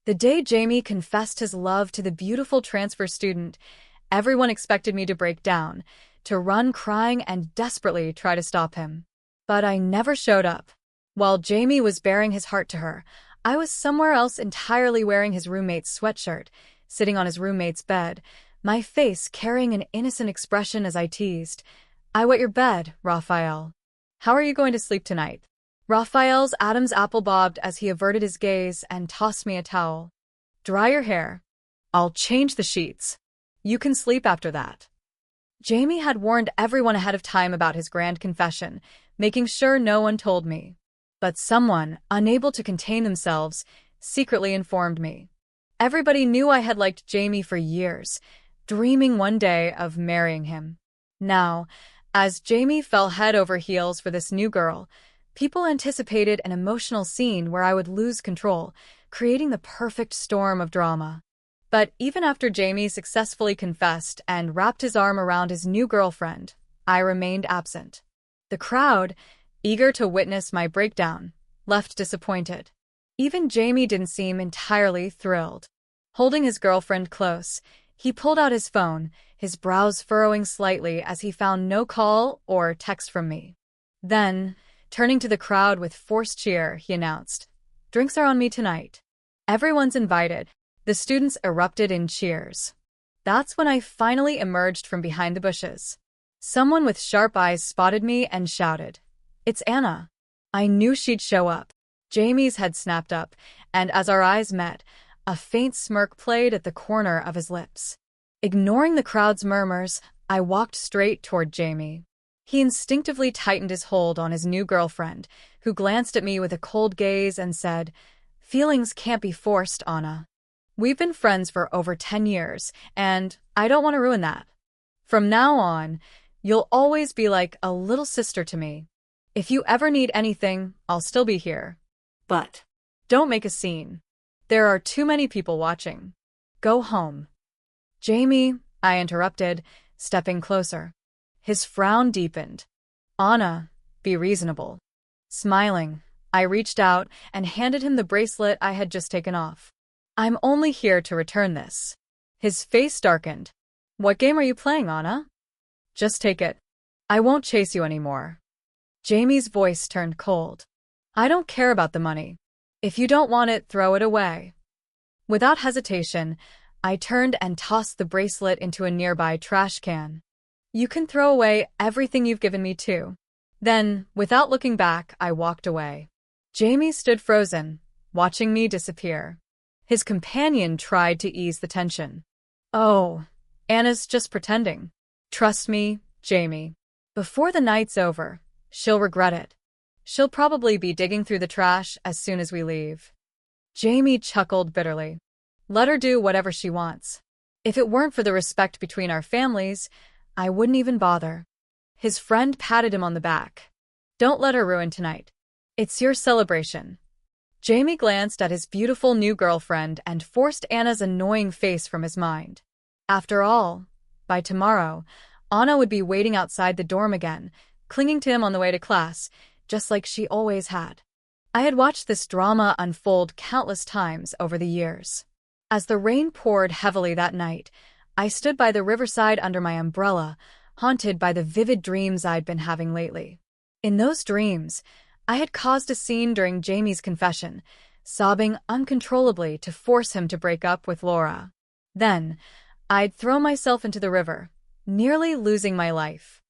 The day Jaime confessed his love to the beautiful transfer student, everyone expected me to break down, to run crying and desperately try to stop him. But I never showed up. While Jaime was baring his heart to her, I was somewhere else entirely wearing his roommate's sweatshirt, sitting on his roommate's bed, my face carrying an innocent expression as I teased, "I wet your bed, Rafael. How are you going to sleep tonight?" Rafael's Adam's apple bobbed as he averted his gaze and tossed me a towel. "Dry your hair. I'll change the sheets. You can sleep after that." Jaime had warned everyone ahead of time about his grand confession, making sure no one told me. But someone, unable to contain themselves, secretly informed me. Everybody knew I had liked Jaime for years, dreaming one day of marrying him. Now, as Jaime fell head over heels for this new girl, people anticipated an emotional scene where I would lose control, creating the perfect storm of drama. But even after Jaime successfully confessed and wrapped his arm around his new girlfriend, I remained absent. The crowd, eager to witness my breakdown, left disappointed. Even Jaime didn't seem entirely thrilled. Holding his girlfriend close, he pulled out his phone, his brows furrowing slightly as he found no call or text from me. Then, turning to the crowd with forced cheer, he announced, "Drinks are on me tonight. Everyone's invited." The students erupted in cheers. That's when I finally emerged from behind the bushes. Someone with sharp eyes spotted me and shouted, "It's Anna." I knew she'd show up. Jaime's head snapped up, and as our eyes met, a faint smirk played at the corner of his lips. Ignoring the crowd's murmurs, I walked straight toward Jaime. He instinctively tightened his hold on his new girlfriend, who glanced at me with a cold gaze and said, "Feelings can't be forced, Anna. We've been friends for over 10 years, and I don't want to ruin that. From now on, you'll always be like a little sister to me. If you ever need anything, I'll still be here. But don't make a scene. There are too many people watching. Go home." "Jaime," I interrupted, stepping closer. His frown deepened. "Anna, be reasonable." Smiling, I reached out and handed him the bracelet I had just taken off. "I'm only here to return this." His face darkened. "What game are you playing, Anna?" "Just take it. I won't chase you anymore." Jaime's voice turned cold. "I don't care about the money. If you don't want it, throw it away." Without hesitation, I turned and tossed the bracelet into a nearby trash can. "You can throw away everything you've given me too." Then, without looking back, I walked away. Jaime stood frozen, watching me disappear. His companion tried to ease the tension. "Oh, Anna's just pretending. Trust me, Jaime. Before the night's over, she'll regret it. She'll probably be digging through the trash as soon as we leave." Jaime chuckled bitterly. "Let her do whatever she wants. If it weren't for the respect between our families, I wouldn't even bother." His friend patted him on the back. "Don't let her ruin tonight. It's your celebration." Jaime glanced at his beautiful new girlfriend and forced Anna's annoying face from his mind. After all, by tomorrow, Anna would be waiting outside the dorm again, clinging to him on the way to class, just like she always had. I had watched this drama unfold countless times over the years. As the rain poured heavily that night, I stood by the riverside under my umbrella, haunted by the vivid dreams I'd been having lately. In those dreams, I had caused a scene during Jaime's confession, sobbing uncontrollably to force him to break up with Laura. Then, I'd throw myself into the river, nearly losing my life.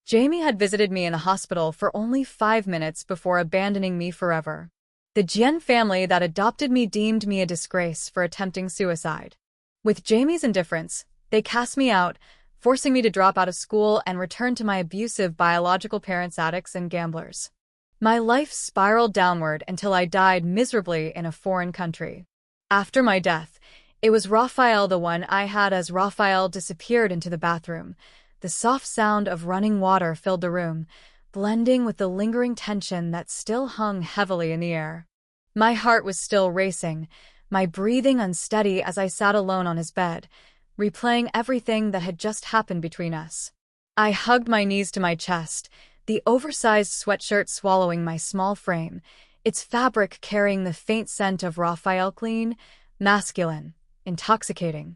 Jaime had visited me in the hospital for only 5 minutes before abandoning me forever. The Jian family that adopted me deemed me a disgrace for attempting suicide. With Jaime's indifference, they cast me out, forcing me to drop out of school and return to my abusive biological parents, addicts, and gamblers. My life spiraled downward until I died miserably in a foreign country. After my death, it was Rafael the one I had as Rafael disappeared into the bathroom. The soft sound of running water filled the room, blending with the lingering tension that still hung heavily in the air. My heart was still racing, my breathing unsteady as I sat alone on his bed, replaying everything that had just happened between us. I hugged my knees to my chest, the oversized sweatshirt swallowing my small frame, its fabric carrying the faint scent of Rafael clean, masculine, intoxicating.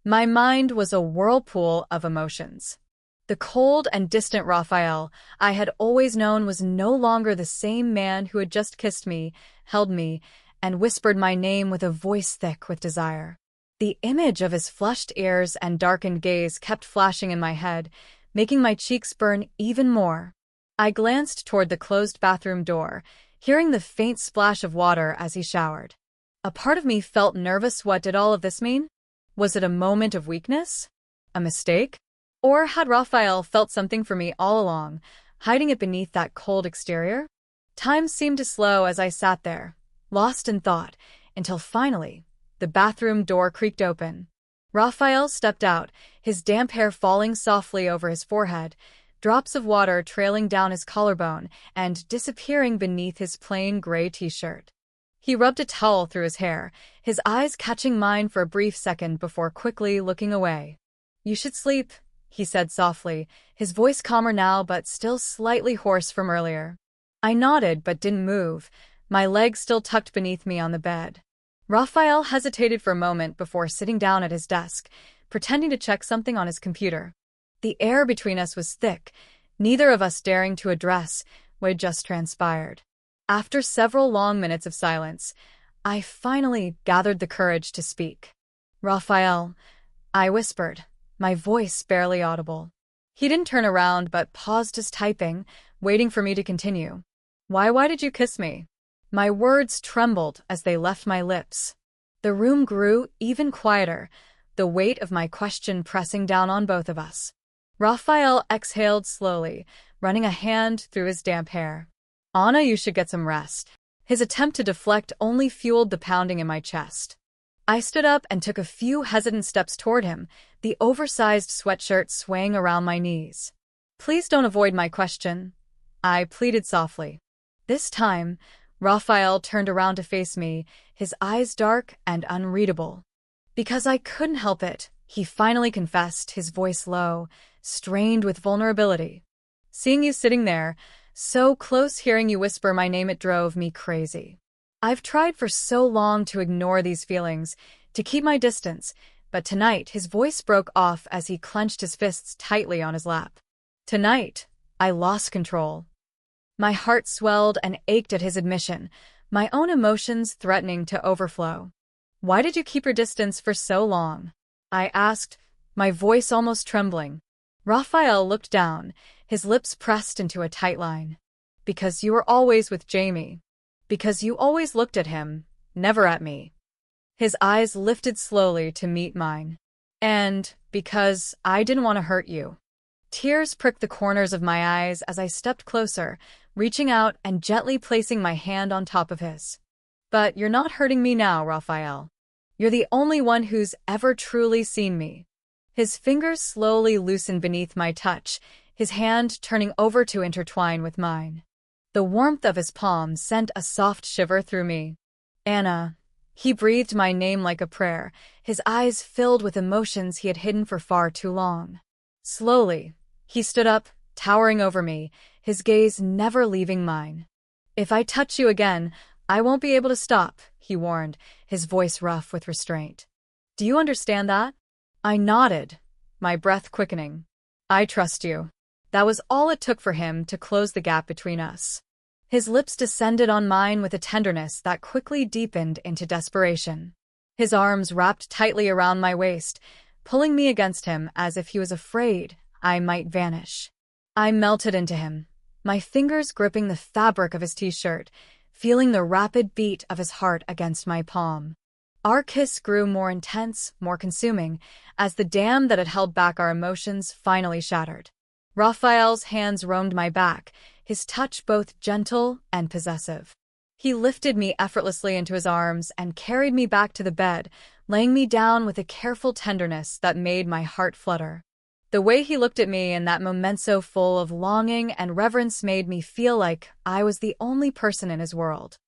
My mind was a whirlpool of emotions. The cold and distant Rafael I had always known was no longer the same man who had just kissed me, held me, and whispered my name with a voice thick with desire. The image of his flushed ears and darkened gaze kept flashing in my head, making my cheeks burn even more. I glanced toward the closed bathroom door, hearing the faint splash of water as he showered. A part of me felt nervous. What did all of this mean? Was it a moment of weakness? A mistake? Or had Rafael felt something for me all along, hiding it beneath that cold exterior? Time seemed to slow as I sat there, lost in thought, until finally, the bathroom door creaked open. Rafael stepped out, his damp hair falling softly over his forehead, drops of water trailing down his collarbone and disappearing beneath his plain gray t-shirt. He rubbed a towel through his hair, his eyes catching mine for a brief second before quickly looking away. "You should sleep," he said softly, his voice calmer now but still slightly hoarse from earlier. I nodded but didn't move, my legs still tucked beneath me on the bed. Rafael hesitated for a moment before sitting down at his desk, pretending to check something on his computer. The air between us was thick, neither of us daring to address what had just transpired. After several long minutes of silence, I finally gathered the courage to speak. "Rafael," I whispered, my voice barely audible. He didn't turn around but paused his typing, waiting for me to continue. Why did you kiss me?" My words trembled as they left my lips. The room grew even quieter, the weight of my question pressing down on both of us. Rafael exhaled slowly, running a hand through his damp hair. "Anna, you should get some rest." His attempt to deflect only fueled the pounding in my chest. I stood up and took a few hesitant steps toward him, the oversized sweatshirt swaying around my knees. "Please don't avoid my question," I pleaded softly. This time, Rafael turned around to face me, his eyes dark and unreadable. "Because I couldn't help it," he finally confessed, his voice low, strained with vulnerability. "Seeing you sitting there, so close, hearing you whisper my name, it drove me crazy. I've tried for so long to ignore these feelings, to keep my distance, but tonight," his voice broke off as he clenched his fists tightly on his lap. "Tonight, I lost control." My heart swelled and ached at his admission, my own emotions threatening to overflow. "Why did you keep your distance for so long?" I asked, my voice almost trembling. Rafael looked down, his lips pressed into a tight line. "Because you were always with Jaime. Because you always looked at him, never at me." His eyes lifted slowly to meet mine. "And because I didn't want to hurt you." Tears pricked the corners of my eyes as I stepped closer, reaching out and gently placing my hand on top of his. "But you're not hurting me now, Rafael. You're the only one who's ever truly seen me." His fingers slowly loosened beneath my touch, his hand turning over to intertwine with mine. The warmth of his palm sent a soft shiver through me. "Anna." He breathed my name like a prayer, his eyes filled with emotions he had hidden for far too long. Slowly, he stood up, towering over me, his gaze never leaving mine. "If I touch you again, I won't be able to stop," he warned, his voice rough with restraint. "Do you understand that?" I nodded, my breath quickening. "I trust you." That was all it took for him to close the gap between us. His lips descended on mine with a tenderness that quickly deepened into desperation. His arms wrapped tightly around my waist, pulling me against him as if he was afraid I might vanish. I melted into him, my fingers gripping the fabric of his t-shirt, feeling the rapid beat of his heart against my palm. Our kiss grew more intense, more consuming, as the dam that had held back our emotions finally shattered. Rafael's hands roamed my back, his touch both gentle and possessive. He lifted me effortlessly into his arms and carried me back to the bed, laying me down with a careful tenderness that made my heart flutter. The way he looked at me in that moment so full of longing and reverence made me feel like I was the only person in his world.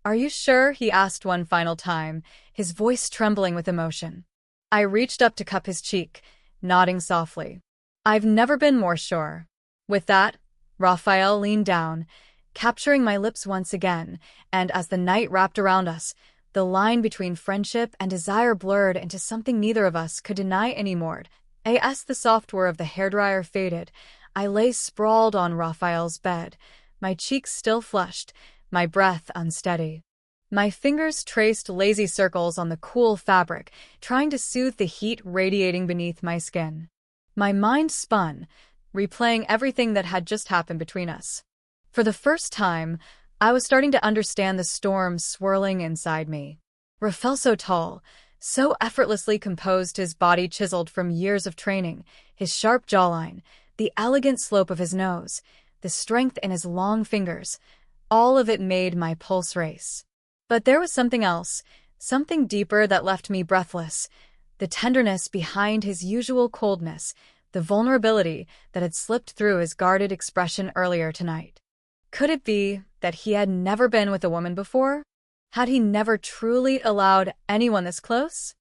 "Are you sure?" he asked one final time, his voice trembling with emotion. I reached up to cup his cheek, nodding softly. "I've never been more sure." With that, Rafael leaned down, capturing my lips once again, and as the night wrapped around us, The line between friendship and desire blurred into something neither of us could deny anymore. As the soft whir of the hairdryer faded, I lay sprawled on Rafael's bed, my cheeks still flushed, my breath unsteady. My fingers traced lazy circles on the cool fabric, trying to soothe the heat radiating beneath my skin. My mind spun, replaying everything that had just happened between us. For the first time, I was starting to understand the storm swirling inside me. Rafael, so tall, so effortlessly composed, his body chiseled from years of training, his sharp jawline, the elegant slope of his nose, the strength in his long fingers, all of it made my pulse race. But there was something else, something deeper that left me breathless, the tenderness behind his usual coldness, the vulnerability that had slipped through his guarded expression earlier tonight. Could it be that he had never been with a woman before? Had he never truly allowed anyone this close?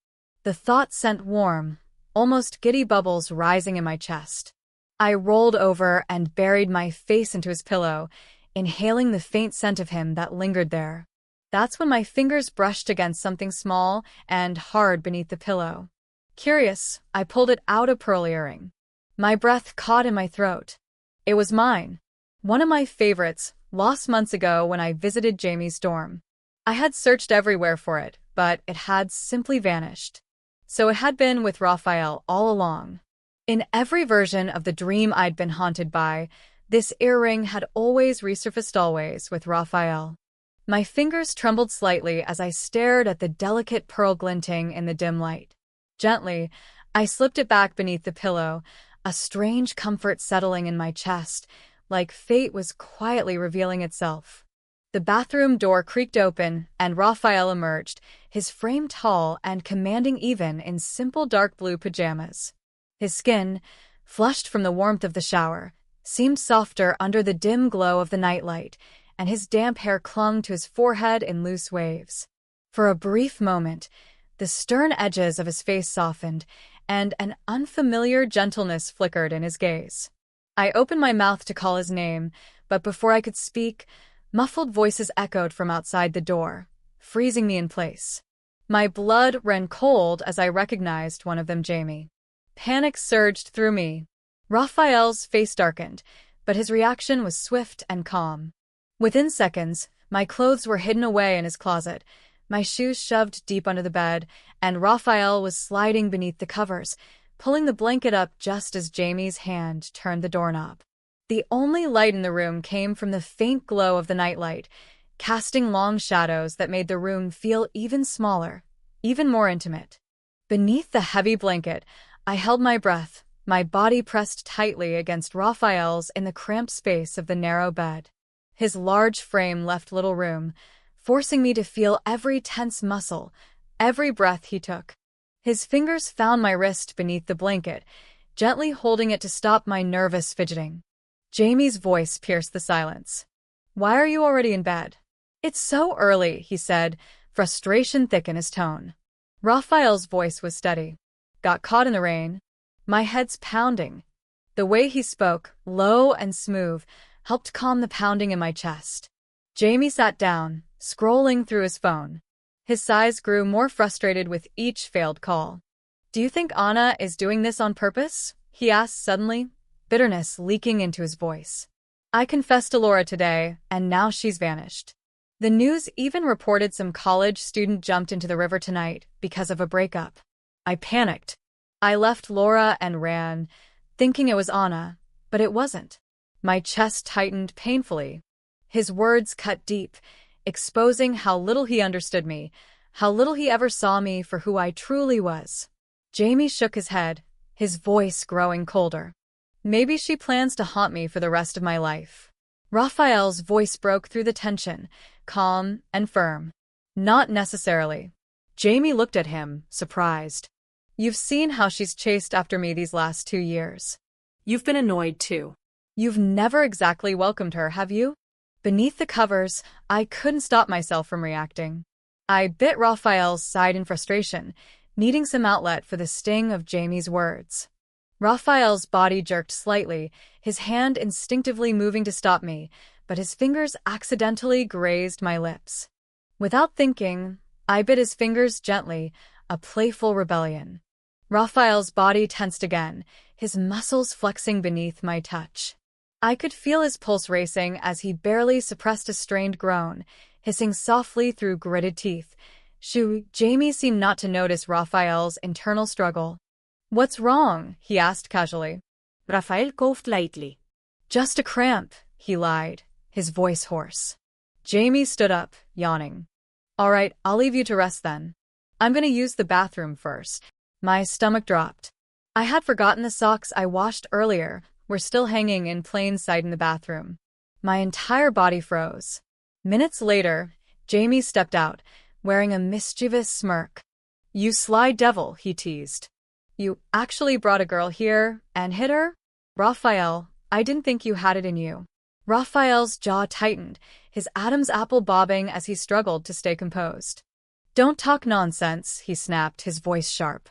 The thought sent warm, almost giddy bubbles rising in my chest. I rolled over and buried my face into his pillow, inhaling the faint scent of him that lingered there. That's when my fingers brushed against something small and hard beneath the pillow. Curious, I pulled it out, a pearl earring. My breath caught in my throat. It was mine. One of my favorites, lost months ago when I visited Jaime's dorm. I had searched everywhere for it, but it had simply vanished. So it had been with Rafael all along. In every version of the dream I'd been haunted by, this earring had always resurfaced, always with Rafael. My fingers trembled slightly as I stared at the delicate pearl glinting in the dim light. Gently, I slipped it back beneath the pillow, a strange comfort settling in my chest, like fate was quietly revealing itself. The bathroom door creaked open, and Rafael emerged, his frame tall and commanding even in simple dark blue pajamas. His skin, flushed from the warmth of the shower, seemed softer under the dim glow of the nightlight, and his damp hair clung to his forehead in loose waves. For a brief moment, the stern edges of his face softened, and an unfamiliar gentleness flickered in his gaze. I opened my mouth to call his name, but before I could speak, muffled voices echoed from outside the door, freezing me in place. My blood ran cold as I recognized one of them, Jaime. Panic surged through me. Rafael's face darkened, but his reaction was swift and calm. Within seconds, my clothes were hidden away in his closet, my shoes shoved deep under the bed, and Rafael was sliding beneath the covers, pulling the blanket up just as Jaime's hand turned the doorknob. The only light in the room came from the faint glow of the nightlight, casting long shadows that made the room feel even smaller, even more intimate. Beneath the heavy blanket, I held my breath, my body pressed tightly against Rafael's in the cramped space of the narrow bed. His large frame left little room, forcing me to feel every tense muscle, every breath he took. His fingers found my wrist beneath the blanket, gently holding it to stop my nervous fidgeting. Jaime's voice pierced the silence. "Why are you already in bed?" "It's so early," he said, frustration thick in his tone. Rafael's voice was steady. "Got caught in the rain?" My head's pounding. The way he spoke, low and smooth, helped calm the pounding in my chest. Jaime sat down, scrolling through his phone. His sighs grew more frustrated with each failed call. "Do you think Anna is doing this on purpose?" he asked suddenly, bitterness leaking into his voice. "I confessed to Laura today, and now she's vanished. The news even reported some college student jumped into the river tonight because of a breakup." I panicked. I left Laura and ran, thinking it was Anna, but it wasn't. My chest tightened painfully. His words cut deep, exposing how little he understood me, how little he ever saw me for who I truly was. Jaime shook his head, his voice growing colder. "Maybe she plans to haunt me for the rest of my life." Rafael's voice broke through the tension, calm and firm. "Not necessarily." Jaime looked at him, surprised. "You've seen how she's chased after me these last 2 years. You've been annoyed too. You've never exactly welcomed her, have you?" Beneath the covers, I couldn't stop myself from reacting. I bit Rafael's side in frustration, needing some outlet for the sting of Jaime's words. Rafael's body jerked slightly, his hand instinctively moving to stop me, but his fingers accidentally grazed my lips. Without thinking, I bit his fingers gently, a playful rebellion. Rafael's body tensed again, his muscles flexing beneath my touch. I could feel his pulse racing as he barely suppressed a strained groan, hissing softly through gritted teeth. Jaime seemed not to notice Rafael's internal struggle. "What's wrong?" he asked casually. Rafael coughed lightly. "Just a cramp," he lied, his voice hoarse. Jaime stood up, yawning. "All right, I'll leave you to rest then. I'm gonna use the bathroom first." My stomach dropped. I had forgotten the socks I washed earlier were still hanging in plain sight in the bathroom. My entire body froze. Minutes later, Jaime stepped out, wearing a mischievous smirk. "You sly devil," he teased. "You actually brought a girl here and hit her? Rafael, I didn't think you had it in you." Rafael's jaw tightened, his Adam's apple bobbing as he struggled to stay composed. "Don't talk nonsense," he snapped, his voice sharp.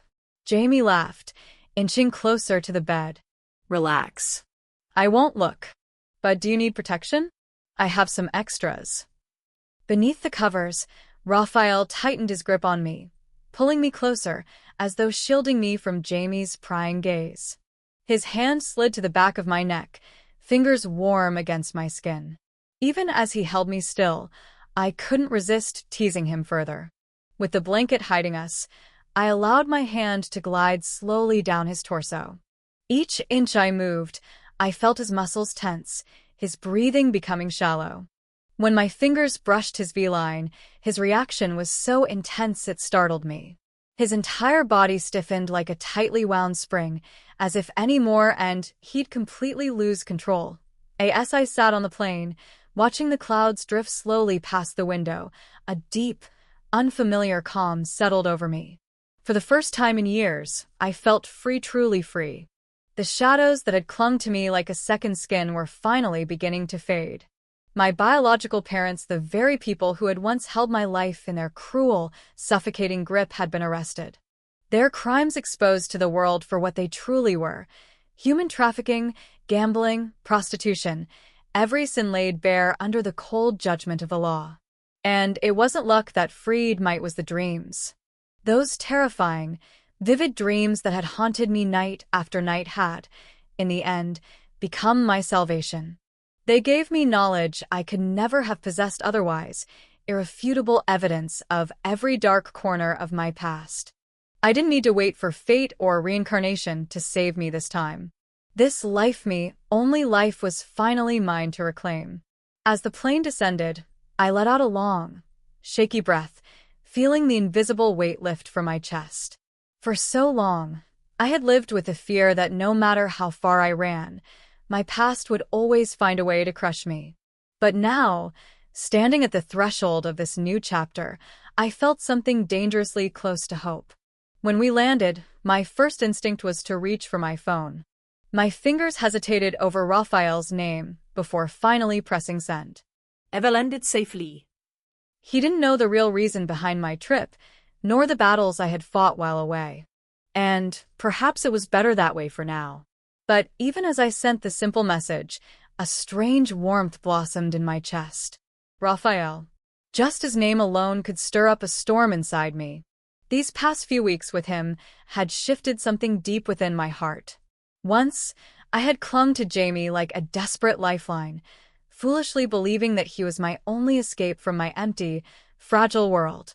Jaime laughed, inching closer to the bed. "Relax. I won't look. But do you need protection? I have some extras." Beneath the covers, Rafael tightened his grip on me, pulling me closer, as though shielding me from Jaime's prying gaze. His hand slid to the back of my neck, fingers warm against my skin. Even as he held me still, I couldn't resist teasing him further. With the blanket hiding us, I allowed my hand to glide slowly down his torso. Each inch I moved, I felt his muscles tense, his breathing becoming shallow. When my fingers brushed his V-line, his reaction was so intense it startled me. His entire body stiffened like a tightly wound spring, as if any more and he'd completely lose control. As I sat on the plane, watching the clouds drift slowly past the window, a deep, unfamiliar calm settled over me. For the first time in years, I felt free, truly free. The shadows that had clung to me like a second skin were finally beginning to fade. My biological parents, the very people who had once held my life in their cruel, suffocating grip, had been arrested. Their crimes exposed to the world for what they truly were: human trafficking, gambling, prostitution, every sin laid bare under the cold judgment of the law. And it wasn't luck that freed Might was the dreams. Those terrifying, vivid dreams that had haunted me night after night had, in the end, become my salvation. They gave me knowledge I could never have possessed otherwise, irrefutable evidence of every dark corner of my past. I didn't need to wait for fate or reincarnation to save me this time. This life me, only life, was finally mine to reclaim. As the plane descended, I let out a long, shaky breath, feeling the invisible weight lift from my chest. For so long, I had lived with the fear that no matter how far I ran, my past would always find a way to crush me. But now, standing at the threshold of this new chapter, I felt something dangerously close to hope. When we landed, my first instinct was to reach for my phone. My fingers hesitated over Rafael's name before finally pressing send. "Eva landed safely." He didn't know the real reason behind my trip, nor the battles I had fought while away. And perhaps it was better that way for now. But even as I sent the simple message, a strange warmth blossomed in my chest. Rafael. Just his name alone could stir up a storm inside me. These past few weeks with him had shifted something deep within my heart. Once, I had clung to Jaime like a desperate lifeline, foolishly believing that he was my only escape from my empty, fragile world.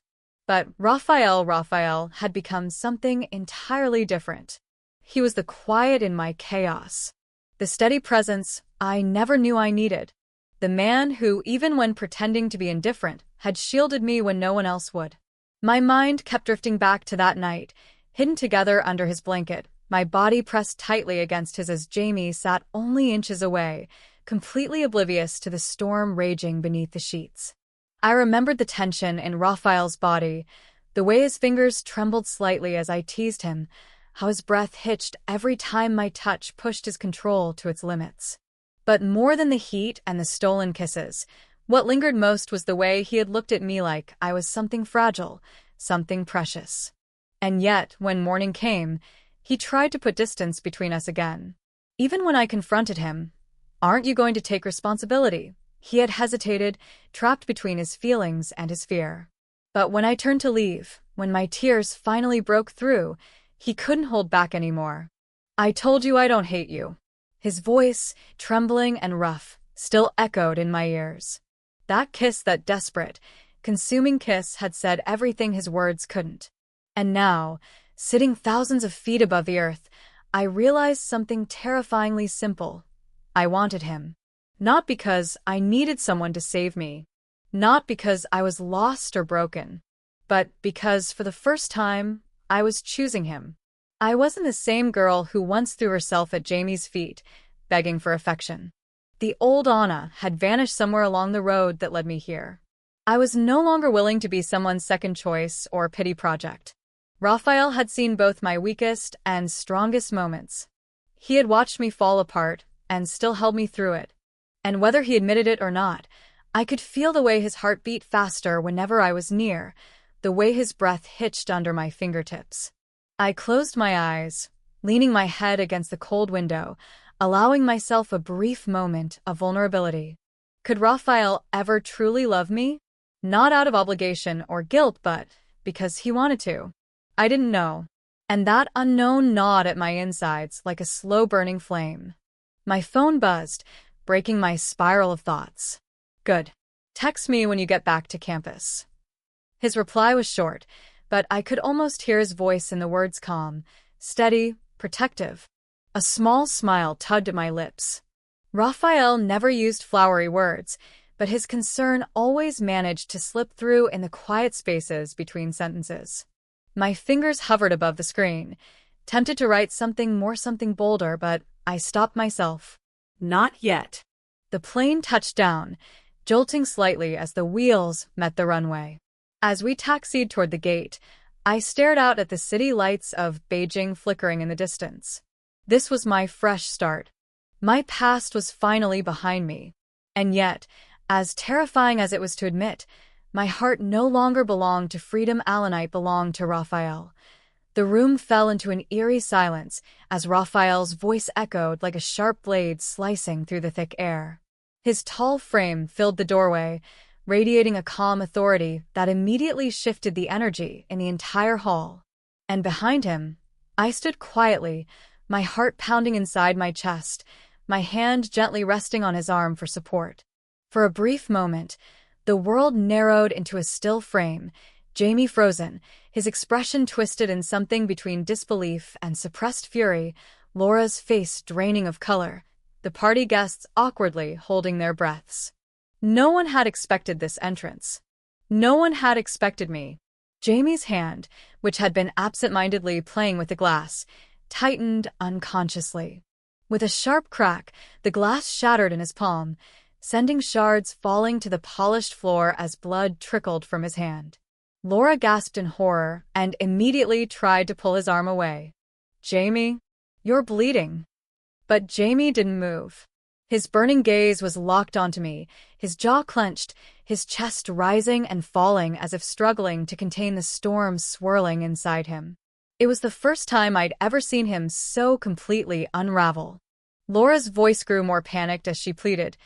But Rafael had become something entirely different. He was the quiet in my chaos, the steady presence I never knew I needed, the man who, even when pretending to be indifferent, had shielded me when no one else would. My mind kept drifting back to that night, hidden together under his blanket, my body pressed tightly against his as Jaime sat only inches away, completely oblivious to the storm raging beneath the sheets. I remembered the tension in Rafael's body, the way his fingers trembled slightly as I teased him, how his breath hitched every time my touch pushed his control to its limits. But more than the heat and the stolen kisses, what lingered most was the way he had looked at me like I was something fragile, something precious. And yet, when morning came, he tried to put distance between us again. Even when I confronted him, "Aren't you going to take responsibility?" he had hesitated, trapped between his feelings and his fear. But when I turned to leave, when my tears finally broke through, he couldn't hold back anymore. "I told you I don't hate you." His voice, trembling and rough, still echoed in my ears. That kiss, that desperate, consuming kiss, had said everything his words couldn't. And now, sitting thousands of feet above the earth, I realized something terrifyingly simple. I wanted him. Not because I needed someone to save me. Not because I was lost or broken. But because, for the first time, I was choosing him. I wasn't the same girl who once threw herself at Jaime's feet, begging for affection. The old Anna had vanished somewhere along the road that led me here. I was no longer willing to be someone's second choice or pity project. Rafael had seen both my weakest and strongest moments. He had watched me fall apart and still held me through it. And whether he admitted it or not, I could feel the way his heart beat faster whenever I was near, the way his breath hitched under my fingertips. I closed my eyes, leaning my head against the cold window, allowing myself a brief moment of vulnerability. Could Rafael ever truly love me? Not out of obligation or guilt, but because he wanted to. I didn't know. And that unknown gnawed at my insides like a slow-burning flame. My phone buzzed, breaking my spiral of thoughts. "Good. Text me when you get back to campus." His reply was short, but I could almost hear his voice in the words, calm, steady, protective. A small smile tugged at my lips. Rafael never used flowery words, but his concern always managed to slip through in the quiet spaces between sentences. My fingers hovered above the screen, tempted to write something more, something bolder, but I stopped myself. Not yet. The plane touched down, jolting slightly as the wheels met the runway. As we taxied toward the gate, I stared out at the city lights of Beijing flickering in the distance. This was my fresh start. My past was finally behind me. And yet, as terrifying as it was to admit, my heart no longer belonged to Freedom Allenite, belonged to Rafael. The room fell into an eerie silence as Rafael's voice echoed like a sharp blade slicing through the thick air. His tall frame filled the doorway, radiating a calm authority that immediately shifted the energy in the entire hall. And behind him, I stood quietly, my heart pounding inside my chest, my hand gently resting on his arm for support. For a brief moment, the world narrowed into a still frame, Jaime frozen, his expression twisted in something between disbelief and suppressed fury, Laura's face draining of color, the party guests awkwardly holding their breaths. No one had expected this entrance. No one had expected me. Jaime's hand, which had been absent-mindedly playing with the glass, tightened unconsciously. With a sharp crack, the glass shattered in his palm, sending shards falling to the polished floor as blood trickled from his hand. Laura gasped in horror and immediately tried to pull his arm away. "Jaime, you're bleeding." But Jaime didn't move. His burning gaze was locked onto me, his jaw clenched, his chest rising and falling as if struggling to contain the storm swirling inside him. It was the first time I'd ever seen him so completely unravel. Laura's voice grew more panicked as she pleaded,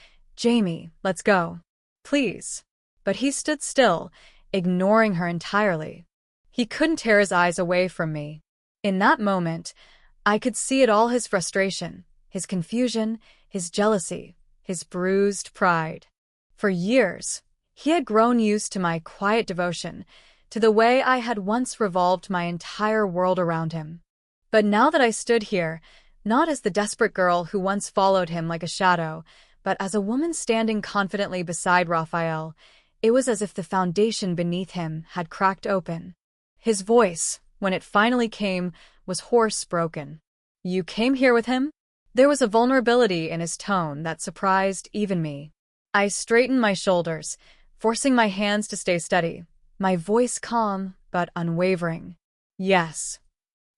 "Jaime, let's go. Please." But he stood still, ignoring her entirely. He couldn't tear his eyes away from me. In that moment, I could see it all, his frustration, his confusion, his jealousy, his bruised pride. For years, he had grown used to my quiet devotion, to the way I had once revolved my entire world around him. But now that I stood here, not as the desperate girl who once followed him like a shadow, but as a woman standing confidently beside Rafael, it was as if the foundation beneath him had cracked open. His voice, when it finally came, was hoarse, broken. "You came here with him?" There was a vulnerability in his tone that surprised even me. I straightened my shoulders, forcing my hands to stay steady, my voice calm but unwavering. "Yes."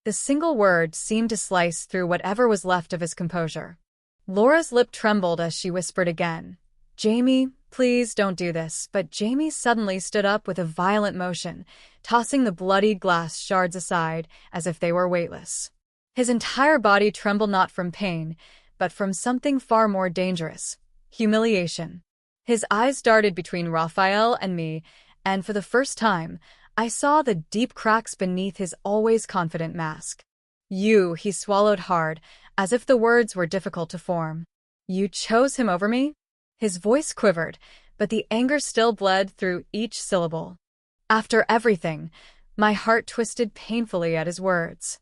The single word seemed to slice through whatever was left of his composure. Laura's lip trembled as she whispered again, "Jaime, please don't do this." But Jaime suddenly stood up with a violent motion, tossing the bloodied glass shards aside as if they were weightless. His entire body trembled, not from pain, but from something far more dangerous: humiliation. His eyes darted between Rafael and me, and for the first time, I saw the deep cracks beneath his always confident mask. You, he swallowed hard, as if the words were difficult to form. You chose him over me? His voice quivered, but the anger still bled through each syllable. After everything, my heart twisted painfully at his words.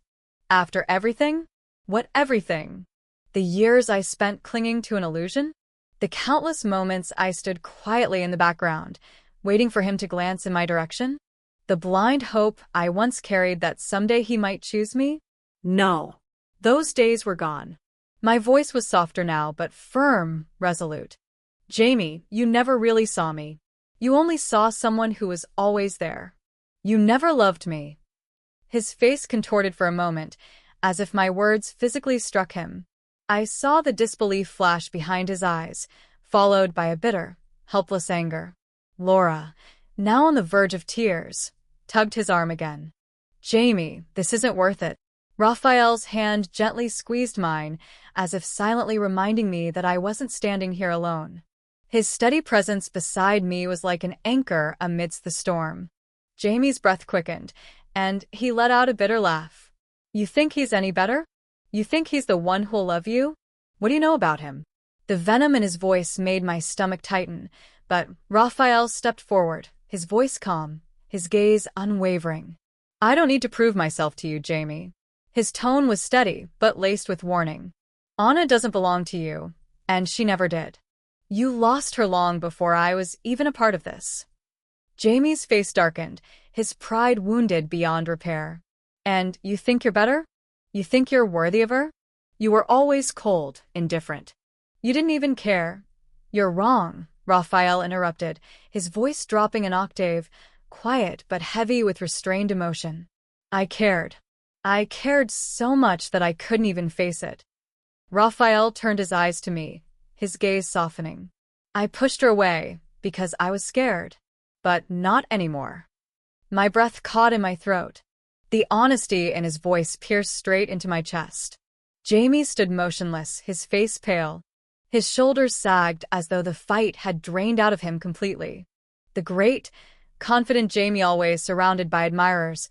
After everything? What everything? The years I spent clinging to an illusion? The countless moments I stood quietly in the background, waiting for him to glance in my direction? The blind hope I once carried that someday he might choose me? No. Those days were gone. My voice was softer now, but firm, resolute. Jaime, you never really saw me. You only saw someone who was always there. You never loved me. His face contorted for a moment, as if my words physically struck him. I saw the disbelief flash behind his eyes, followed by a bitter, helpless anger. Laura, now on the verge of tears, tugged his arm again. Jaime, this isn't worth it. Rafael's hand gently squeezed mine, as if silently reminding me that I wasn't standing here alone. His steady presence beside me was like an anchor amidst the storm. Jaime's breath quickened, and he let out a bitter laugh. You think he's any better? You think he's the one who'll love you? What do you know about him? The venom in his voice made my stomach tighten, but Rafael stepped forward, his voice calm, his gaze unwavering. I don't need to prove myself to you, Jaime. His tone was steady, but laced with warning. Anna doesn't belong to you, and she never did. You lost her long before I was even a part of this. Jaime's face darkened, his pride wounded beyond repair. And you think you're better? You think you're worthy of her? You were always cold, indifferent. You didn't even care. You're wrong, Rafael interrupted, his voice dropping an octave, quiet but heavy with restrained emotion. I cared. I cared so much that I couldn't even face it. Rafael turned his eyes to me, his gaze softening. I pushed her away because I was scared, but not anymore. My breath caught in my throat. The honesty in his voice pierced straight into my chest. Jaime stood motionless, his face pale. His shoulders sagged as though the fight had drained out of him completely. The great, confident Jaime, always surrounded by admirers,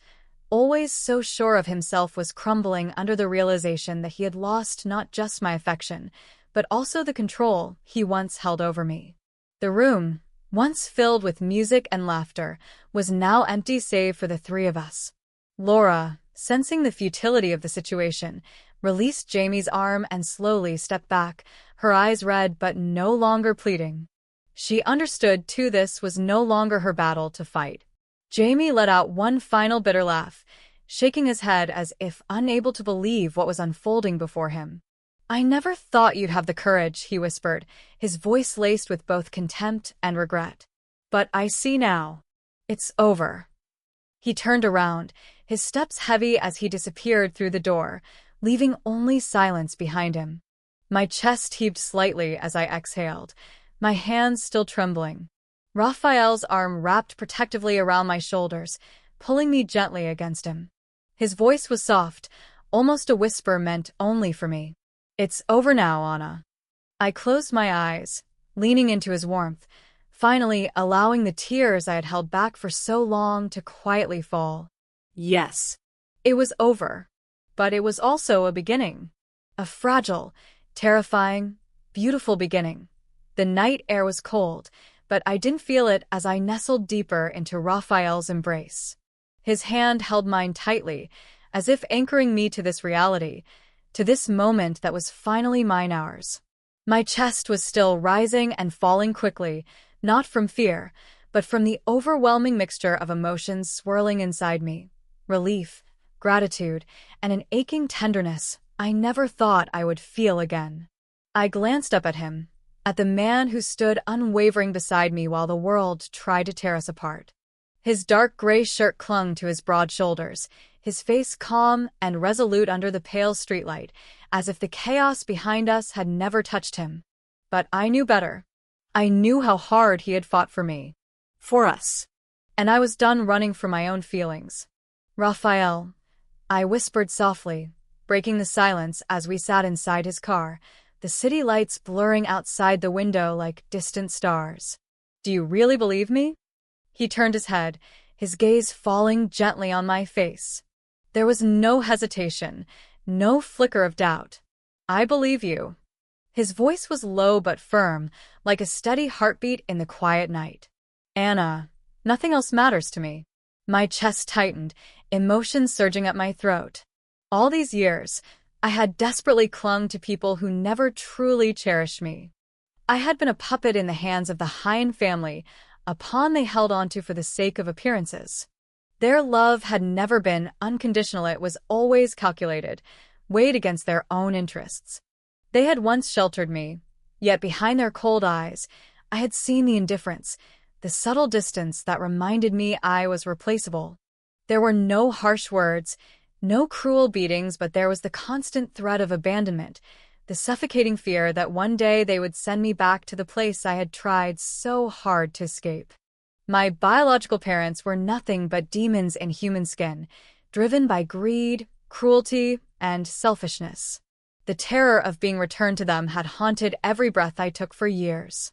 always so sure of himself, was crumbling under the realization that he had lost not just my affection, but also the control he once held over me. The room, once filled with music and laughter, was now empty save for the three of us. Laura, sensing the futility of the situation, released Jaime's arm and slowly stepped back, her eyes red but no longer pleading. She understood, too, this was no longer her battle to fight. Jaime let out one final bitter laugh, shaking his head as if unable to believe what was unfolding before him. I never thought you'd have the courage, he whispered, his voice laced with both contempt and regret. But I see now. It's over. He turned around, his steps heavy as he disappeared through the door, leaving only silence behind him. My chest heaved slightly as I exhaled, my hands still trembling. Rafael's arm wrapped protectively around my shoulders, pulling me gently against him. His voice was soft, almost a whisper meant only for me. It's over now, Anna. I closed my eyes, leaning into his warmth, finally allowing the tears I had held back for so long to quietly fall. Yes. It was over, but it was also a beginning. A fragile, terrifying, beautiful beginning. The night air was cold, but I didn't feel it as I nestled deeper into Rafael's embrace. His hand held mine tightly, as if anchoring me to this reality, to this moment that was finally mine, ours. My chest was still rising and falling quickly, not from fear, but from the overwhelming mixture of emotions swirling inside me. Relief, gratitude, and an aching tenderness I never thought I would feel again. I glanced up at him, at the man who stood unwavering beside me while the world tried to tear us apart. His dark gray shirt clung to his broad shoulders, his face calm and resolute under the pale streetlight, as if the chaos behind us had never touched him. But I knew better. I knew how hard he had fought for me. For us. And I was done running from my own feelings. Rafael, I whispered softly, breaking the silence as we sat inside his car, the city lights blurring outside the window like distant stars. Do you really believe me? He turned his head, his gaze falling gently on my face. There was no hesitation, no flicker of doubt. "I believe you." His voice was low but firm, like a steady heartbeat in the quiet night. "Anna, nothing else matters to me." My chest tightened, emotions surging up my throat. All these years, I had desperately clung to people who never truly cherished me. I had been a puppet in the hands of the Hine family, a pawn they held onto for the sake of appearances. Their love had never been unconditional, it was always calculated, weighed against their own interests. They had once sheltered me, yet behind their cold eyes, I had seen the indifference, the subtle distance that reminded me I was replaceable. There were no harsh words, no cruel beatings, but there was the constant threat of abandonment, the suffocating fear that one day they would send me back to the place I had tried so hard to escape. My biological parents were nothing but demons in human skin, driven by greed, cruelty, and selfishness. The terror of being returned to them had haunted every breath I took for years.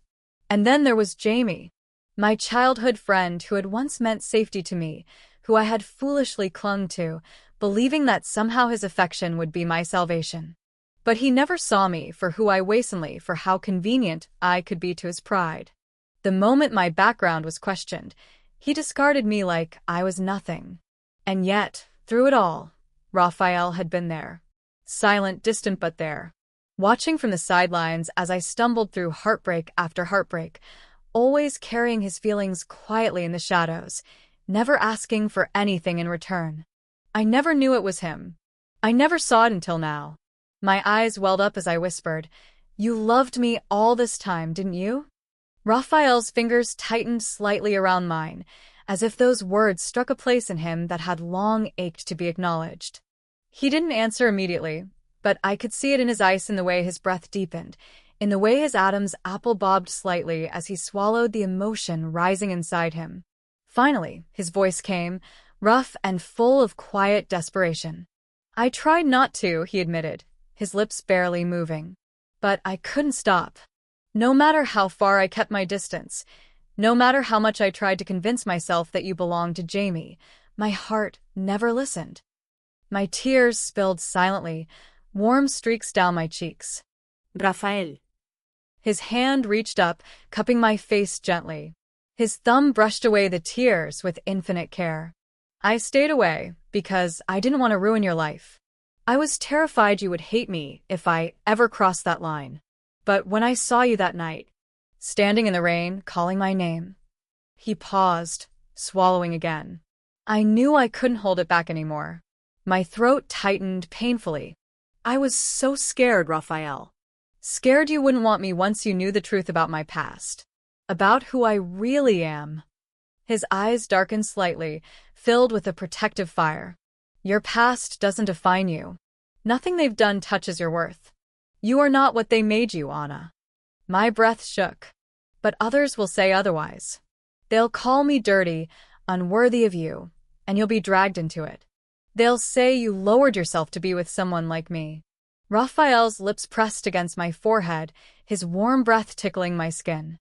And then there was Jaime, my childhood friend who had once meant safety to me, who I had foolishly clung to, believing that somehow his affection would be my salvation. But he never saw me for who I wasnely, for how convenient I could be to his pride. The moment my background was questioned, he discarded me like I was nothing. And yet, through it all, Rafael had been there. Silent, distant, but there. Watching from the sidelines as I stumbled through heartbreak after heartbreak, always carrying his feelings quietly in the shadows, never asking for anything in return. I never knew it was him. I never saw it until now. My eyes welled up as I whispered, "You loved me all this time, didn't you?" Rafael's fingers tightened slightly around mine, as if those words struck a place in him that had long ached to be acknowledged. He didn't answer immediately, but I could see it in his eyes, in the way his breath deepened, in the way his Adam's apple bobbed slightly as he swallowed the emotion rising inside him. Finally, his voice came, rough and full of quiet desperation. "I tried not to," he admitted, his lips barely moving. "But I couldn't stop. No matter how far I kept my distance, no matter how much I tried to convince myself that you belonged to Jaime, my heart never listened." My tears spilled silently, warm streaks down my cheeks. Rafael. His hand reached up, cupping my face gently. His thumb brushed away the tears with infinite care. "I stayed away because I didn't want to ruin your life. I was terrified you would hate me if I ever crossed that line. But when I saw you that night, standing in the rain, calling my name..." He paused, swallowing again. I knew I couldn't hold it back anymore. My throat tightened painfully. "I was so scared, Rafael." "Scared you wouldn't want me once you knew the truth about my past. About who I really am." His eyes darkened slightly, filled with a protective fire. "Your past doesn't define you. Nothing they've done touches your worth. You are not what they made you, Anna." My breath shook. "But others will say otherwise. They'll call me dirty, unworthy of you, and you'll be dragged into it. They'll say you lowered yourself to be with someone like me." Rafael's lips pressed against my forehead, his warm breath tickling my skin.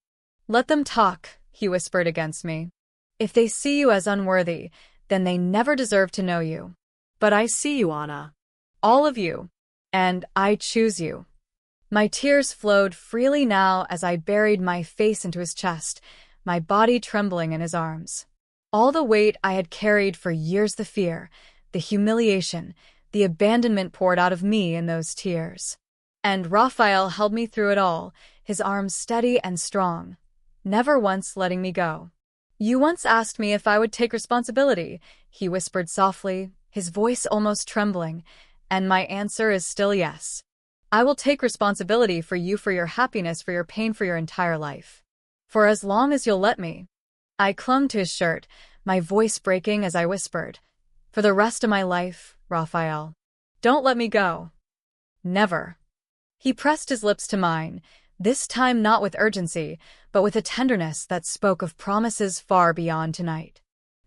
"Let them talk," he whispered against me. "If they see you as unworthy, then they never deserve to know you. But I see you, Anna. All of you. And I choose you." My tears flowed freely now as I buried my face into his chest, my body trembling in his arms. All the weight I had carried for years, the fear, the humiliation, the abandonment poured out of me in those tears. And Rafael held me through it all, his arms steady and strong, never once letting me go. "You once asked me if I would take responsibility," he whispered softly, his voice almost trembling, "and my answer is still yes. I will take responsibility for you, for your happiness, for your pain, for your entire life. For as long as you'll let me." I clung to his shirt, my voice breaking as I whispered, "For the rest of my life, Rafael. Don't let me go. Never." He pressed his lips to mine, this time not with urgency, but with a tenderness that spoke of promises far beyond tonight.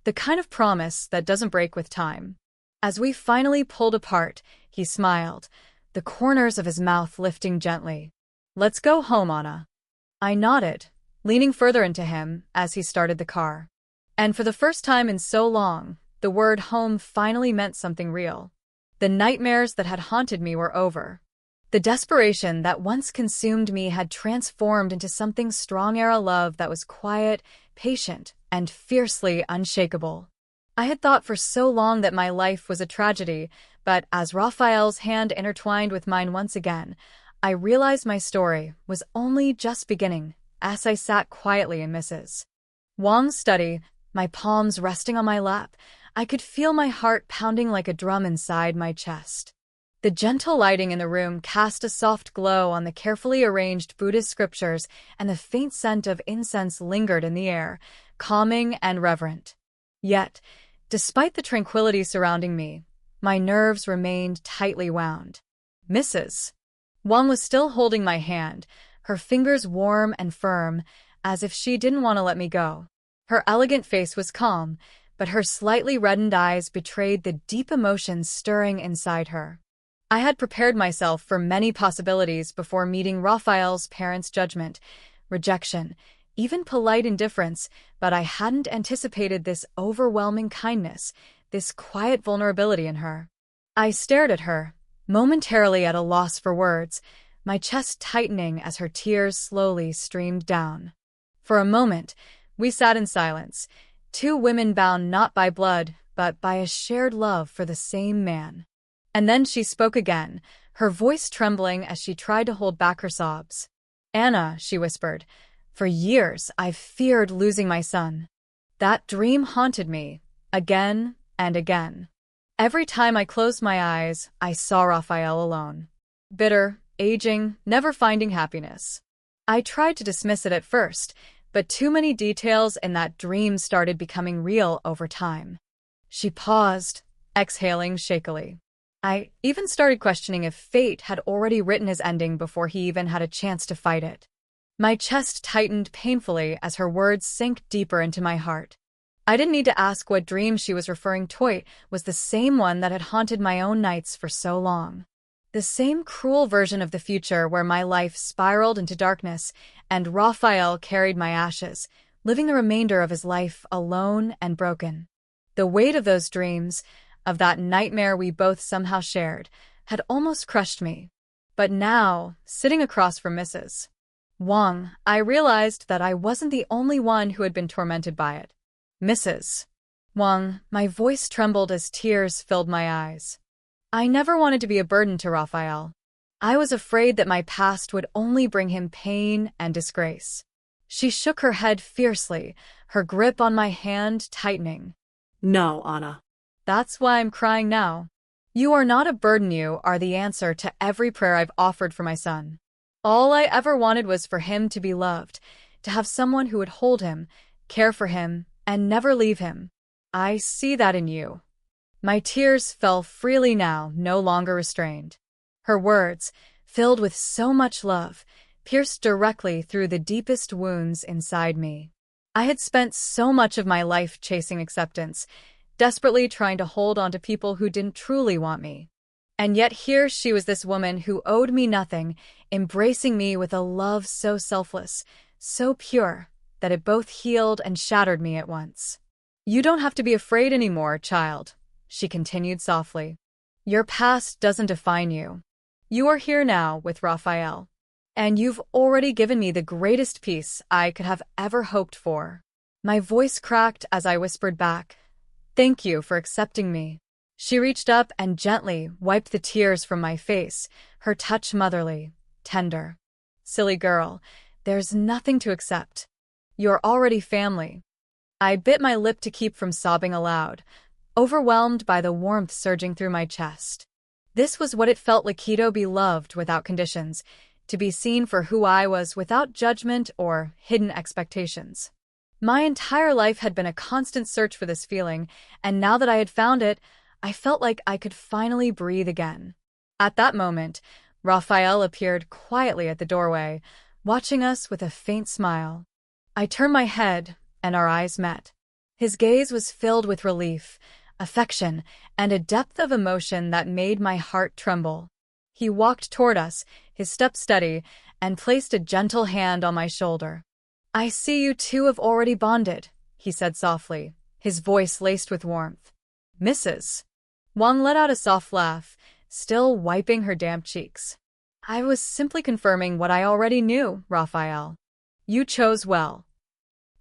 The kind of promise that doesn't break with time. As we finally pulled apart, he smiled, the corners of his mouth lifting gently. "Let's go home, Anna." I nodded, leaning further into him as he started the car. And for the first time in so long, the word home finally meant something real. The nightmares that had haunted me were over. The desperation that once consumed me had transformed into something strong-era love that was quiet, patient, and fiercely unshakable. I had thought for so long that my life was a tragedy, but as Rafael's hand intertwined with mine once again, I realized my story was only just beginning as I sat quietly in Mrs. Wang's study, my palms resting on my lap. I could feel my heart pounding like a drum inside my chest. The gentle lighting in the room cast a soft glow on the carefully arranged Buddhist scriptures, and the faint scent of incense lingered in the air, calming and reverent. Yet, despite the tranquility surrounding me, my nerves remained tightly wound. Mrs. Wang was still holding my hand, her fingers warm and firm, as if she didn't want to let me go. Her elegant face was calm, but her slightly reddened eyes betrayed the deep emotions stirring inside her. I had prepared myself for many possibilities before meeting Rafael's parents' judgment, rejection, even polite indifference, but I hadn't anticipated this overwhelming kindness, this quiet vulnerability in her. I stared at her, momentarily at a loss for words, my chest tightening as her tears slowly streamed down. For a moment, we sat in silence, two women bound not by blood, but by a shared love for the same man. And then she spoke again, her voice trembling as she tried to hold back her sobs. "Anna," she whispered, "for years I've feared losing my son. That dream haunted me, again and again. Every time I closed my eyes, I saw Rafael alone. Bitter, aging, never finding happiness. I tried to dismiss it at first, but too many details in that dream started becoming real over time." She paused, exhaling shakily. I even started questioning if fate had already written his ending before he even had a chance to fight it. My chest tightened painfully as her words sank deeper into my heart. I didn't need to ask what dream she was referring to. It was the same one that had haunted my own nights for so long. The same cruel version of the future where my life spiraled into darkness and Rafael carried my ashes, living the remainder of his life alone and broken. The weight of those dreams, of that nightmare we both somehow shared, had almost crushed me. But now, sitting across from Mrs. Wang, I realized that I wasn't the only one who had been tormented by it. "Mrs. Wang," my voice trembled as tears filled my eyes. "I never wanted to be a burden to Rafael. I was afraid that my past would only bring him pain and disgrace." She shook her head fiercely, her grip on my hand tightening. "No, Anna. "That's why I'm crying now. You are not a burden. You are the answer to every prayer I've offered for my son. All I ever wanted was for him to be loved, to have someone who would hold him, care for him, and never leave him. I see that in you." My tears fell freely now, no longer restrained. Her words, filled with so much love, pierced directly through the deepest wounds inside me. I had spent so much of my life chasing acceptance, desperately trying to hold on to people who didn't truly want me. And yet here she was, this woman who owed me nothing, embracing me with a love so selfless, so pure, that it both healed and shattered me at once. "You don't have to be afraid anymore, child," she continued softly. "Your past doesn't define you. You are here now with Rafael. And you've already given me the greatest peace I could have ever hoped for." My voice cracked as I whispered back, "Thank you for accepting me." She reached up and gently wiped the tears from my face, her touch motherly, tender. "Silly girl, there's nothing to accept. You're already family." I bit my lip to keep from sobbing aloud, overwhelmed by the warmth surging through my chest. This was what it felt like to be loved without conditions, to be seen for who I was without judgment or hidden expectations. My entire life had been a constant search for this feeling, and now that I had found it, I felt like I could finally breathe again. At that moment, Rafael appeared quietly at the doorway, watching us with a faint smile. I turned my head, and our eyes met. His gaze was filled with relief, affection, and a depth of emotion that made my heart tremble. He walked toward us, his step steady, and placed a gentle hand on my shoulder. "I see you two have already bonded," he said softly, his voice laced with warmth. Mrs. Wang let out a soft laugh, still wiping her damp cheeks. I was simply confirming what I already knew, Rafael. You chose well.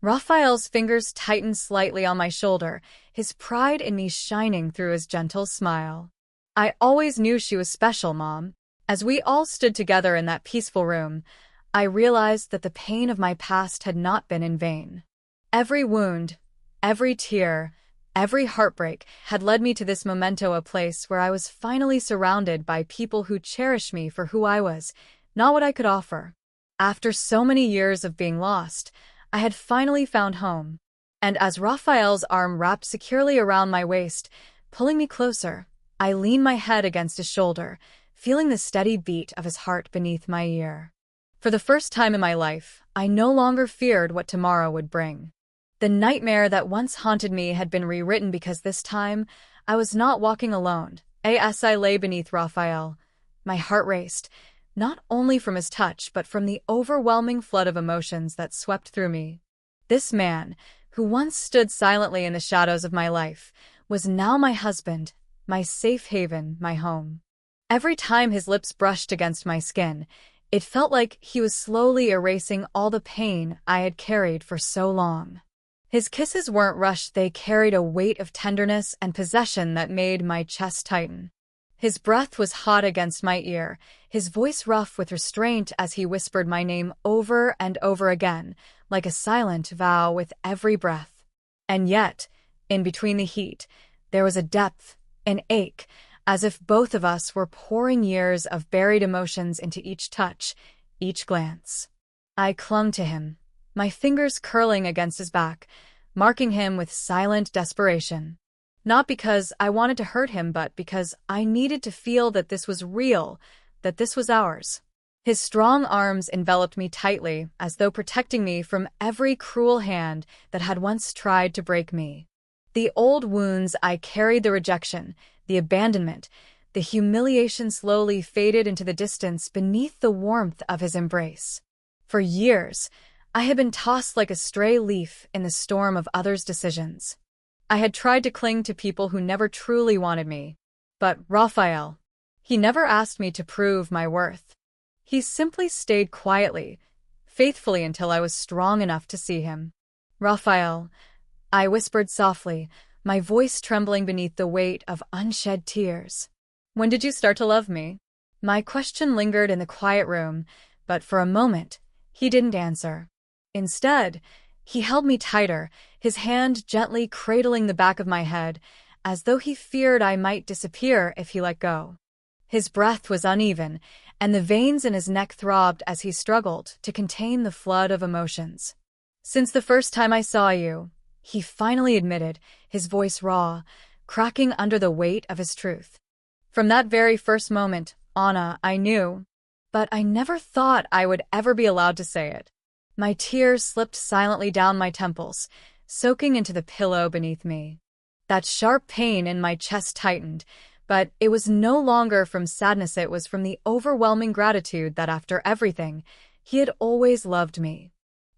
Rafael's fingers tightened slightly on my shoulder, his pride in me shining through his gentle smile. I always knew she was special, Mom. As we all stood together in that peaceful room, I realized that the pain of my past had not been in vain. Every wound, every tear, every heartbreak had led me to this memento, a place where I was finally surrounded by people who cherished me for who I was, not what I could offer. After so many years of being lost, I had finally found home. And as Rafael's arm wrapped securely around my waist, pulling me closer, I leaned my head against his shoulder, feeling the steady beat of his heart beneath my ear. For the first time in my life, I no longer feared what tomorrow would bring. The nightmare that once haunted me had been rewritten because this time, I was not walking alone. As I lay beneath Rafael, my heart raced, not only from his touch but from the overwhelming flood of emotions that swept through me. This man, who once stood silently in the shadows of my life, was now my husband, my safe haven, my home. Every time his lips brushed against my skin, it felt like he was slowly erasing all the pain I had carried for so long. His kisses weren't rushed, they carried a weight of tenderness and possession that made my chest tighten. His breath was hot against my ear, his voice rough with restraint as he whispered my name over and over again, like a silent vow with every breath. And yet, in between the heat, there was a depth, an ache, as if both of us were pouring years of buried emotions into each touch, each glance. I clung to him, my fingers curling against his back, marking him with silent desperation. Not because I wanted to hurt him, but because I needed to feel that this was real, that this was ours. His strong arms enveloped me tightly, as though protecting me from every cruel hand that had once tried to break me. The old wounds I carried, the rejection, the abandonment, the humiliation slowly faded into the distance beneath the warmth of his embrace. For years, I had been tossed like a stray leaf in the storm of others' decisions. I had tried to cling to people who never truly wanted me. But Rafael, he never asked me to prove my worth. He simply stayed quietly, faithfully until I was strong enough to see him. Rafael, I whispered softly, my voice trembling beneath the weight of unshed tears. When did you start to love me? My question lingered in the quiet room, but for a moment, he didn't answer. Instead, he held me tighter, his hand gently cradling the back of my head, as though he feared I might disappear if he let go. His breath was uneven, and the veins in his neck throbbed as he struggled to contain the flood of emotions. Since the first time I saw you, he finally admitted, his voice raw, cracking under the weight of his truth. From that very first moment, Anna, I knew, but I never thought I would ever be allowed to say it. My tears slipped silently down my temples, soaking into the pillow beneath me. That sharp pain in my chest tightened, but it was no longer from sadness, it was from the overwhelming gratitude that after everything, he had always loved me.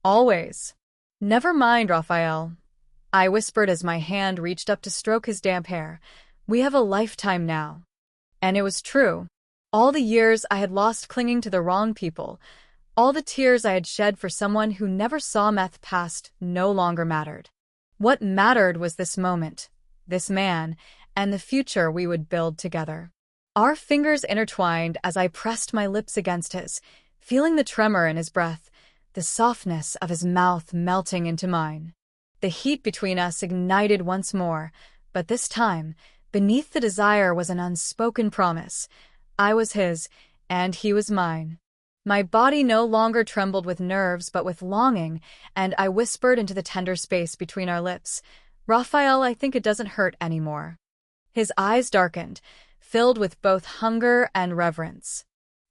Always. Never mind, Rafael, I whispered as my hand reached up to stroke his damp hair. We have a lifetime now. And it was true. All the years I had lost clinging to the wrong people, all the tears I had shed for someone who never saw meth past no longer mattered. What mattered was this moment, this man, and the future we would build together. Our fingers intertwined as I pressed my lips against his, feeling the tremor in his breath, the softness of his mouth melting into mine. The heat between us ignited once more, but this time, beneath the desire was an unspoken promise. I was his, and he was mine. My body no longer trembled with nerves but with longing, and I whispered into the tender space between our lips, Rafael, I think it doesn't hurt anymore. His eyes darkened, filled with both hunger and reverence.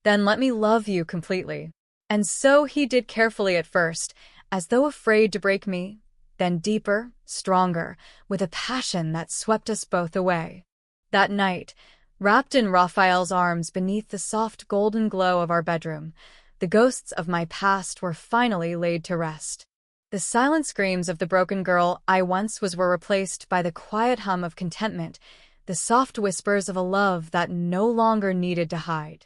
Then let me love you completely. And so he did, carefully at first, as though afraid to break me, then deeper, stronger, with a passion that swept us both away. That night, wrapped in Rafael's arms beneath the soft golden glow of our bedroom, the ghosts of my past were finally laid to rest. The silent screams of the broken girl I once was were replaced by the quiet hum of contentment, the soft whispers of a love that no longer needed to hide.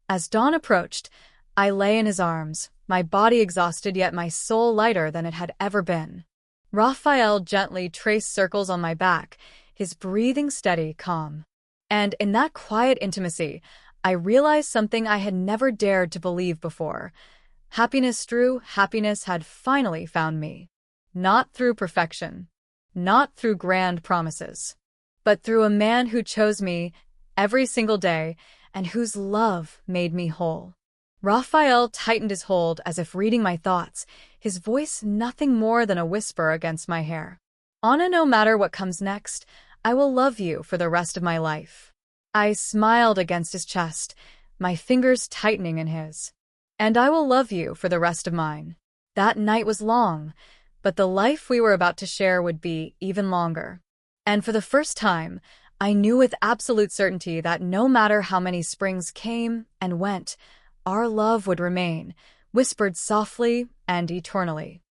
As dawn approached, I lay in his arms, my body exhausted yet my soul lighter than it had ever been. Rafael gently traced circles on my back, his breathing steady, calm. And in that quiet intimacy, I realized something I had never dared to believe before. True happiness had finally found me. Not through perfection, not through grand promises, but through a man who chose me every single day and whose love made me whole. Rafael tightened his hold as if reading my thoughts, his voice nothing more than a whisper against my hair. Anna, no matter what comes next, I will love you for the rest of my life. I smiled against his chest, my fingers tightening in his. And I will love you for the rest of mine. That night was long, but the life we were about to share would be even longer. And for the first time, I knew with absolute certainty that no matter how many springs came and went, our love would remain, whispered softly and eternally.